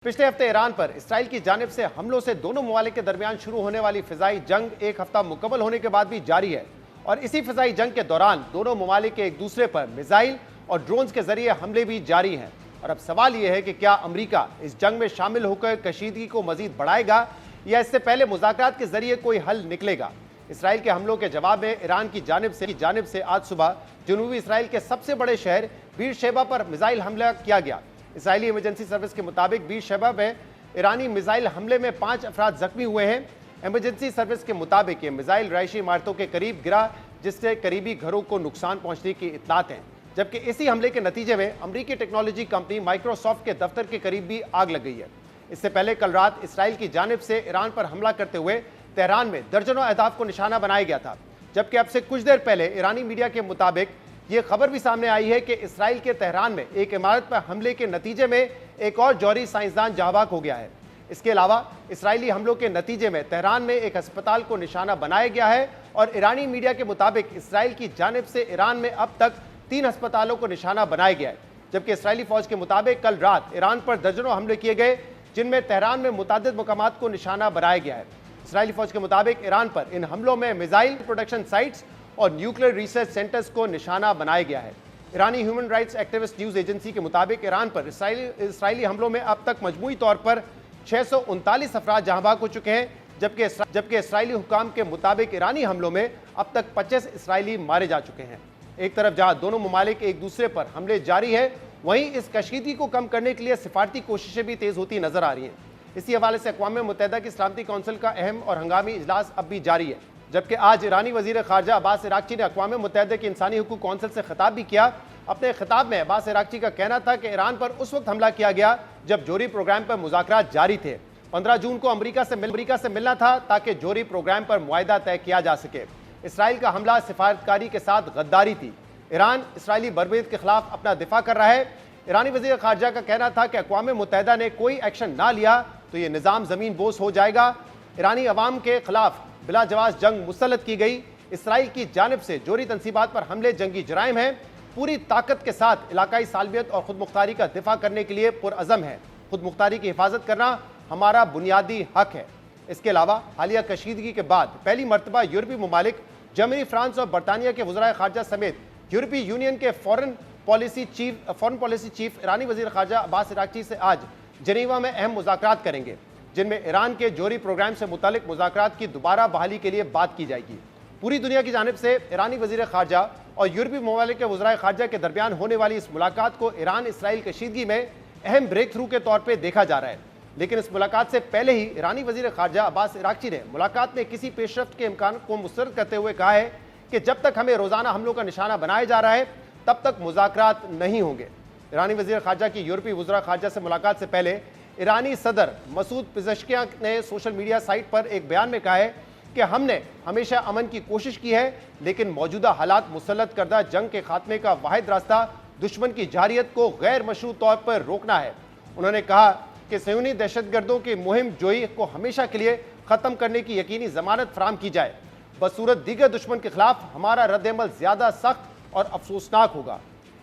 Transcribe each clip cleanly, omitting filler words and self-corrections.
पिछले हफ्ते ईरान पर इसराइल की जानिब से हमलों से दोनों ममालिक के दरमियान शुरू होने वाली फिजाई जंग एक हफ्ता मुकम्मल होने के बाद भी जारी है और इसी फिजाई जंग के दौरान दोनों ममालिक के एक दूसरे पर मिसाइल और ड्रोन्स के जरिए हमले भी जारी हैं। और अब सवाल यह है कि क्या अमरीका इस जंग में शामिल होकर कशीदगी को मजीद बढ़ाएगा या इससे पहले मुज़ाकरात के जरिए कोई हल निकलेगा। इसराइल के हमलों के जवाब में ईरान की जानिब से आज सुबह जनूबी इसराइल के सबसे बड़े शहर बीर शेबा पर मिसाइल हमला किया गया। इसराइली इमरजेंसी सर्विस के मुताबिक बीर शेबा में ईरानी मिसाइल हमले में 5 अफराद जख्मी हुए हैं। इमरजेंसी सर्विस के मुताबिक ये मिसाइल रहायशी इमारतों के करीब गिरा जिससे करीबी घरों को नुकसान पहुंचने की इत्तलात हैं, जबकि इसी हमले के नतीजे में अमरीकी टेक्नोलॉजी कंपनी माइक्रोसॉफ्ट के दफ्तर के करीब भी आग लग गई है। इससे पहले कल रात इसराइल की जानिब से ईरान पर हमला करते हुए तेहरान में दर्जनों अहदाफ को निशाना बनाया गया था, जबकि अब से कुछ देर पहले ईरानी मीडिया के मुताबिक ये खबर भी सामने आई है कि इसराइल के तेहरान में एक इमारत पर हमले के नतीजे में एक और जौहरी साइंसदान जहाँ हो गया है। इसके अलावा इसराइली हमलों के नतीजे में तेहरान में एक अस्पताल को निशाना बनाया गया है और ईरानी मीडिया के मुताबिक इसराइल की जानिब से ईरान में अब तक 3 अस्पतालों को निशाना बनाया गया है, जबकि इसराइली फौज के मुताबिक कल रात ईरान पर दर्जनों हमले किए गए जिनमें तेहरान में मुतादिद मुकामात को निशाना बनाया गया है। इसराइली फौज के मुताबिक ईरान पर इन हमलों में मिसाइल प्रोडक्शन साइट्स और न्यूक्लियर रिसर्च सेंटर्स को निशाना बनाया गया है। ईरानी human rights activist news agency के मुताबिक ईरान पर इसराइली हमलों में अब तक मजमूई तौर पर 639 अफराद जहाँ भाग हो चुके हैं, जबकि इसराइली हुकाम के मुताबिक ईरानी हमलों में अब तक 25 इसराइली मारे जा चुके हैं। एक तरफ जहाँ दोनों ममालिक एक दूसरे पर हमले जारी है, वहीं इस कशीदगी को कम करने के लिए सिफारती कोशिशें भी तेज़ होती नजर आ रही हैं। इसी हवाले से अक़वाम मुत्तहिदा की सलामती कौंसिल का अहम और हंगामी इजलास अब भी जारी है, जबकि आज ईरानी वज़ीर ख़ारजा अब्बास इराक़ची ने अक़वाम मुत्तहिदा की इंसानी हुकूक़ कौंसिल से खिताब भी किया। अपने खिताब में अब्बास इराक़ची का कहना था कि ईरान पर उस वक्त हमला किया गया जब जोहरी प्रोग्राम पर मुज़ाकरात जारी थे। 15 जून को अमरीका से मिलना था ताकि जोहरी प्रोग्राम पर मुआहदा तय किया जा सके। इसराइल का हमला सिफारतकारी के साथ गद्दारी थी। ईरान इसराइली बर्बरीत के खिलाफ अपना दिफा कर रहा है। ईरानी वज़ीर ख़ारजा का कहना था कि अक़वाम मुत्तहिदा ने कोई एक्शन ना लिया तो ये निज़ाम ज़मीन बोस हो जाएगा। ईरानी अवाम के खिलाफ बिला जवाज़ जंग मुसल्लत की गई। इसराइल की जानिब से जोहरी तंसीबात पर हमले जंगी जराइम हैं। पूरी ताकत के साथ इलाकाई सालमियत और खुद मुख्तारी का दिफा करने के लिए पुरअज़म है। खुद मुख्तारी की हिफाजत करना हमारा बुनियादी हक है। इसके अलावा हालिया कशीदगी के बाद पहली मरतबा यूरोपीय ममालिक जर्मनी, फ्रांस और बरतानिया के वज़राए ख़ारजा समेत यूरोपीय यूनियन के फॉरेन पॉलिसी चीफ ईरानी वज़ीर ख़ारजा अब्बास इराक़ची से आज जनीवा में अहम मुज़ाकरात करेंगे, जिनमें ईरान के जोहरी प्रोग्राम से मुतालिक मुज़ाकरात की दोबारा बहाली के लिए बात की जाएगी। पूरी दुनिया की जानिब से ईरानी वज़ीर ख़ारजा और यूरोपीय ममालिक के वज़राए ख़ारजा के दरमियान होने वाली इस मुलाकात को ईरान इसराइल कशीदगी में अहम ब्रेक थ्रू के तौर पर देखा जा रहा है। लेकिन इस मुलाकात से पहले ही ईरानी वज़ीर ख़ारजा अब्बास इराक़ची ने मुलाकात में किसी पेशरफ्त के इम्कान को मुस्तरद करते हुए कहा है कि जब तक हमें रोज़ाना हमलों का निशाना बनाया जा रहा है तब तक मुज़ाकरात नहीं होंगे। ईरानी वज़ीर ख़ारजा की यूरोपीय वज़राए ख़ारजा से मुलाकात से पहले ईरानी सदर मसूद पिज़ेश्कियान ने सोशल मीडिया साइट पर एक बयान में कहा है कि हमने हमेशा अमन की कोशिश की है, लेकिन मौजूदा हालात मुसल्लत करदा जंग के खात्मे का वाहिद रास्ता दुश्मन की जारियत को गैर मशरू तौर पर रोकना है। उन्होंने कहा कि सयूनी दहशतगर्दों की मुहिम जोई को हमेशा के लिए ख़त्म करने की यकीनी ज़मानत फराम की जाए। बसूरत दीगर दुश्मन के खिलाफ हमारा रद्दअमल ज़्यादा सख्त और अफसोसनाक होगा।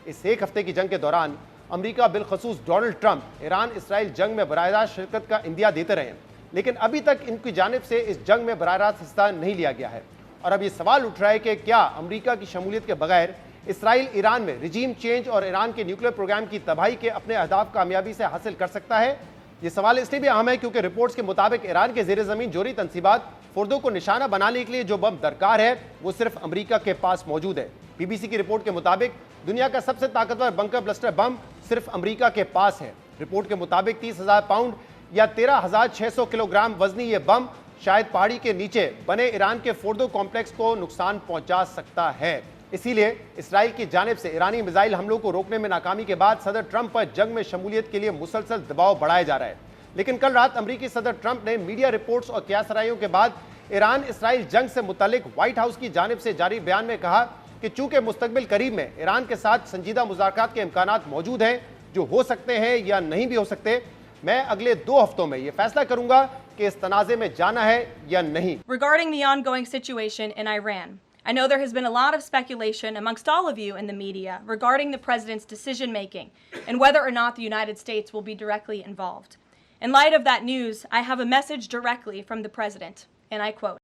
इस एक हफ्ते की जंग के दौरान अमरीका बिलखसूस डोनाल्ड ट्रंप ईरान इसराइल जंग में बराह रास्त शिरकत का इंदिया देते रहे, लेकिन अभी तक इनकी जानिब से इस जंग में बराह रास्त हिस्सा नहीं लिया गया है। और अब ये सवाल उठ रहा है कि क्या अमरीका की शमूलियत के बगैर इसराइल ईरान में रिजीम चेंज और ईरान के न्यूक्लियर प्रोग्राम की तबाही के अपने अहदाफ कामयाबी से हासिल कर सकता है। ये सवाल इसलिए भी अहम है क्योंकि रिपोर्ट्स के मुताबिक ईरान के ज़ेर ज़मीन जोहरी तंसीबात फुर्दों को निशाना बनाने के लिए जो बम दरकार है वो सिर्फ अमरीका के पास मौजूद है। BBC की रिपोर्ट के मुताबिक दुनिया का सबसे ताकतवर बंकर ब्लस्टर बम सिर्फ अमरीका के पास है। रिपोर्ट के मुताबिक 30,000 पाउंड या 13,600 किलोग्राम वजनी ये बम शायद पहाड़ी के नीचे बने ईरान के फोर्डो कॉम्प्लेक्स को नुकसान पहुंचा सकता है। इसीलिए इसराइल की जानिब से ईरानी मिसाइल हमलों को रोकने में नाकामी के बाद सदर ट्रंप पर जंग में शमूलियत के लिए मुसलसल दबाव बढ़ाया जा रहा है। लेकिन कल रात अमरीकी सदर ट्रंप ने मीडिया रिपोर्ट्स और क़यासराइयों के बाद ईरान इसराइल जंग से मुतालिक व्हाइट हाउस की जानिब से जारी बयान में कहा कि चूंकि मुस्तकबिल करीब में ईरान के साथ संजीदा मुज़ाकरात के इम्कानात मौजूद हैं जो हो सकते हैं या नहीं भी हो सकते, मैं अगले 2 हफ्तों में ये फैसला करूंगा कि इस तनाज़े में जाना है या नहीं। Regarding the ongoing situation in Iran, I know there has been a lot of speculation amongst all of you in the media regarding the president's decision-making and whether or not the United States will be directly involved. In light of that news, I have a message directly from the President, and I quote,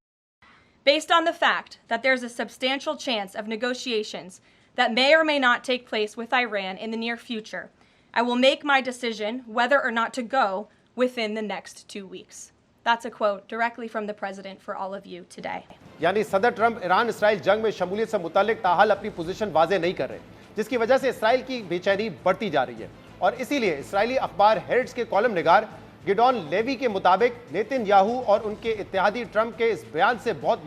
"Based on the fact that there's a substantial chance of negotiations that may or may not take place with Iran in the near future, I will make my decision whether or not to go within the next 2 weeks." That's a quote directly from the President for all of you today. यानी सदर Trump Iran Israel जंग में शमूलियत से मुतालिक ताहाल अपनी position वाजे नहीं कर रहे, जिसकी वजह से इसराइल की बेचैनी बढ़ती जा रही है। और इसीलिए इसराइली अखबार हेरिट्ज के कॉलम निगार गिडॉन लेवी के मुताबिक नेतन्याहू और उनके इत्तेहादी ट्रंप के इस बयान से बहुत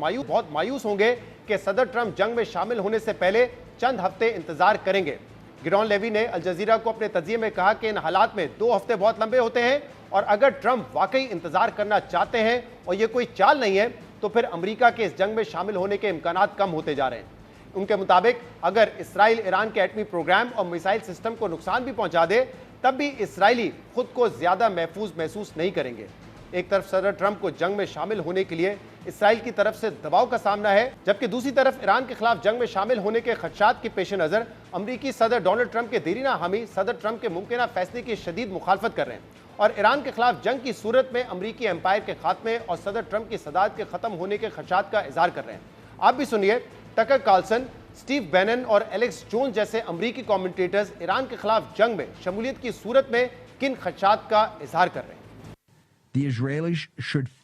मायूस होंगे कि सदर ट्रंप जंग में शामिल होने से पहले चंद हफ्ते इंतजार करेंगे। गिडॉन लेवी ने अल जजीरा को अपने तजिए में कहा कि इन हालात में 2 हफ्ते बहुत लंबे होते हैं और अगर ट्रंप वाकई इंतजार करना चाहते हैं और ये कोई चाल नहीं है तो फिर अमेरिका के इस जंग में शामिल होने के इम्कानात कम होते जा रहे हैं। उनके मुताबिक अगर इसराइल ईरान के एटमी प्रोग्राम और मिसाइल सिस्टम को नुकसान भी पहुंचा दे तब भी इसराइली खुद को ज्यादा महफूज महसूस नहीं करेंगे। एक तरफ सदर ट्रंप को जंग में शामिल होने के लिए इसराइल की तरफ से दबाव का सामना है, जबकि दूसरी तरफ ईरान के खिलाफ जंग में शामिल होने के खदशात के पेश नजर अमरीकी सदर डोनाल्ड ट्रंप के देरीना हामी सदर ट्रंप के मुमकिन फैसले की शदीद मुखालफत कर रहे हैं और ईरान के खिलाफ जंग की सूरत में अमरीकी एम्पायर के खात्मे और सदर ट्रंप की सदात के खत्म होने के खदशात का इजहार कर रहे हैं। आप भी सुनिए टकर कार्लसन, स्टीव बैनन और एलेक्स जोन्स जैसे अमरीकी कमेंटेटर्स ईरान के खिलाफ जंग में शमूलियत की सूरत में किन खदशात का इजहार कर रहे हैं।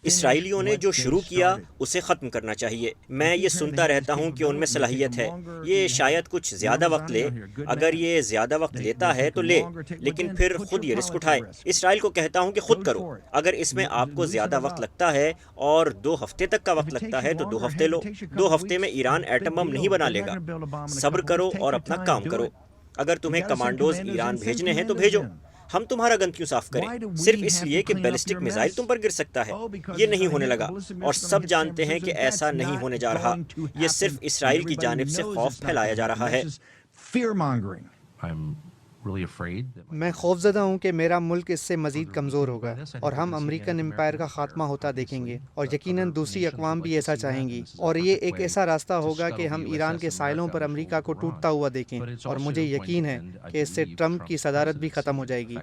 इसराइलियों ने जो शुरू किया उसे ख़त्म करना चाहिए। मैं ये सुनता रहता हूँ कि उनमें सलाहियत है, ये शायद कुछ ज़्यादा वक्त ले। अगर ये ज़्यादा वक्त लेता है तो ले, लेकिन फिर खुद ये रिस्क उठाए। इसराइल को कहता हूँ कि खुद करो। अगर इसमें आपको ज़्यादा वक्त लगता है और 2 हफ्ते तक का वक्त लगता है तो 2 हफ्ते लो। 2 हफ्ते में ईरान एटम बम नहीं बना लेगा। सब्र करो और अपना काम करो। अगर तुम्हें कमांडोज ईरान भेजने हैं तो भेजो। हम तुम्हारा गन क्यों साफ करें, सिर्फ इसलिए कि बैलिस्टिक मिसाइल तुम पर गिर सकता है। ये नहीं होने लगा और सब जानते हैं कि ऐसा नहीं होने जा रहा। ये सिर्फ इसराइल की जानिब से खौफ फैलाया जा रहा है। मैं खौफजदा हूँ कि मेरा मुल्क इससे मज़ीद कमज़ोर होगा और हम अमेरिकन एम्पायर का खात्मा होता देखेंगे और यकीनन दूसरी अक़वाम भी ऐसा चाहेंगी और ये एक ऐसा रास्ता होगा कि हम ईरान के साइलों पर अमेरिका को टूटता हुआ देखें और मुझे यकीन है कि इससे ट्रंप की सदारत भी ख़त्म हो जाएगी।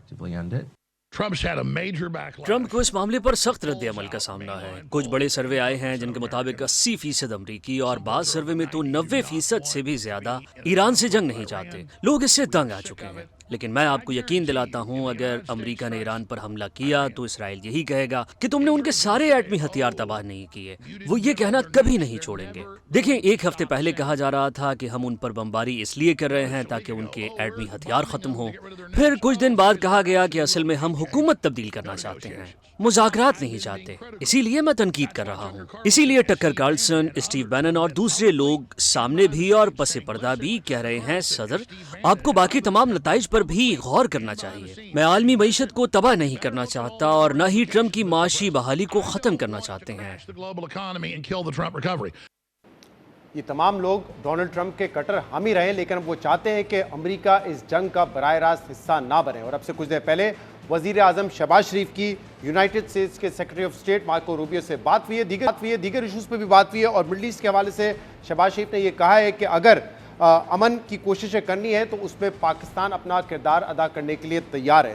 ट्रंप को इस मामले पर सख्त रद्द अमल का सामना है। कुछ बड़े सर्वे आए हैं जिनके मुताबिक 80% अमरीकी और बाद सर्वे में तो 90% से भी ज्यादा ईरान से जंग नहीं चाहते। लोग इससे तंग आ चुके हैं। लेकिन मैं आपको यकीन दिलाता हूं, अगर अमेरिका ने ईरान पर हमला किया तो इसराइल यही कहेगा कि तुमने उनके सारे एटमी हथियार तबाह नहीं किए। वो ये कहना कभी नहीं छोड़ेंगे। देखिए, 1 हफ्ते पहले कहा जा रहा था कि हम उन पर बमबारी इसलिए कर रहे हैं ताकि उनके एटमी हथियार खत्म हो। फिर कुछ दिन बाद कहा गया कि असल में हम हुकूमत तब्दील करना चाहते हैं, मुज़ाकरात नहीं चाहते। इसीलिए मैं तनकीद कर रहा हूँ। इसीलिए टकर कार्लसन, स्टीव बैनन और दूसरे लोग सामने भी और पसे पर्दा भी कह रहे हैं, सदर आपको बाकी तमाम नताइज पर भी गौर करना चाहिए। मैं आलमी मईशत को तबाह नहीं करना चाहता और न ही ट्रंप की माशी बहाली को ख़त्म करना चाहते हैं। ये तमाम लोग डोनाल्ड ट्रंप के कट्टर हामी रहे, लेकिन वो चाहते हैं कि अमेरिका इस जंग का बराह रास्त हिस्सा ना बने। और अब से कुछ देर पहले वज़ीर आज़म शहबाज शरीफ की यूनाइटेड स्टेट्स के secretary of state Marco Rubio से बात हुई है, दीगर इशूज़ पर भी बात हुई है। और मिडल ईस्ट के हवाले से शहबाज शरीफ ने यह कहा है कि अगर अमन की कोशिशें करनी है तो उसमें पाकिस्तान अपना किरदार अदा करने के लिए तैयार है।